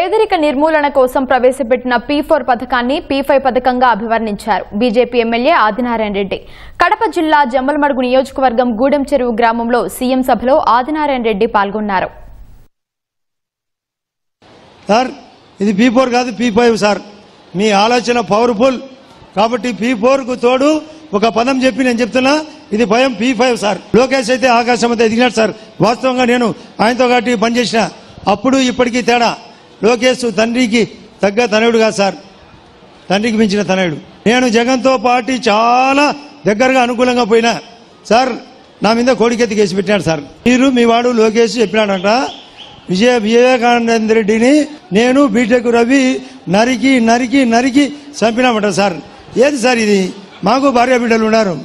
పేదరిక నిర్మూలన కోసం ప్రవేశపెట్టిన P4 పథకాన్ని P5 పథకంగా అభివర్ణించారు బీజేపీ ఎమ్మెల్యే ఆదినారాయణ రెడ్డి. కడప జిల్లా జమ్మలమడుగు నియోజకవర్గం గూడెం చెరువు గ్రామంలో సీఎం సభలో ఆదినారాయణ రెడ్డి పాల్గొన్నారు. సార్ ఇది P4 కాదు P5 సార్, మీ ఆలోచన పవర్ఫుల్ కాబట్టి P4 కు తోడు ఒక పదం చెప్పి నేను చెప్తున్నా, ఇది భయం P5 సార్. లోకేష్ అయితే ఆకాశం అంతా ఎదిగినాడు సార్. వాస్తవంగా నేను ఆయనతో కాబట్టి పనిచేసిన, అప్పుడు ఇప్పటికీ తేడా. లోకేష్ తండ్రికి తగ్గ తనయుడు కాదు సార్, తండ్రికి మించిన తనయుడు. నేను జగన్తో పార్టీ చాలా దగ్గరగా అనుకూలంగా పోయినా సార్, నా మీద కోడికెత్తి కేసు పెట్టినాడు సార్. మీరు మీ వాడు లోకేష్ చెప్పినాడంట, వివేకానంద రెడ్డిని నేను బీటెక్ రవి నరికి నరికి నరికి చంపినామంట సార్. ఏది సార్ ఇది? మాకు భార్య బిడ్డలు ఉన్నారు.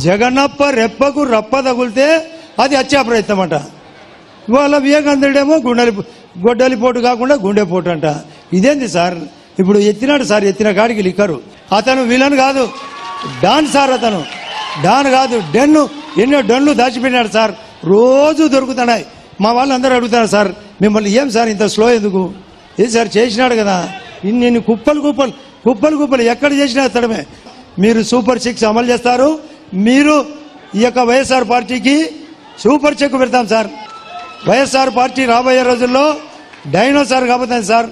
జగన్నప్ప రెప్పకు రప్ప తగులితే అది హత్యా ప్రయత్నం అంట. ఇవాళ వివేకానంద రెడ్డి ఏమో గొడ్డలిపోటు కాకుండా గుండెపోటు అంట. ఇదేంది సార్? ఇప్పుడు ఎత్తినాడు సార్, ఎత్తిన కాడికి లిక్కరు. అతను విలన్ కాదు, డాన్ సార్. అతను డాన్ కాదు, డెన్ను. ఎన్నో డన్లు దాచిపెట్టినాడు సార్, రోజు దొరుకుతున్నాయి. మా వాళ్ళు అందరూ అడుగుతున్నారు సార్, మిమ్మల్ని ఏం సార్ ఇంత స్లో ఎందుకు? ఏది సార్ చేసినాడు కదా, ఇన్ని కుప్పలు కుప్పలు కుప్పలు కుప్పలు ఎక్కడ చేసినా ఎత్తడమే. మీరు సూపర్ 6 అమలు చేస్తారు. మీరు ఈ యొక్క వైఎస్ఆర్ పార్టీకి సూపర్ చెక్ పెడతాం సార్. వైఎస్ఆర్ పార్టీ రాబోయే రోజుల్లో డైనోసార్ కాబోతుంది సార్.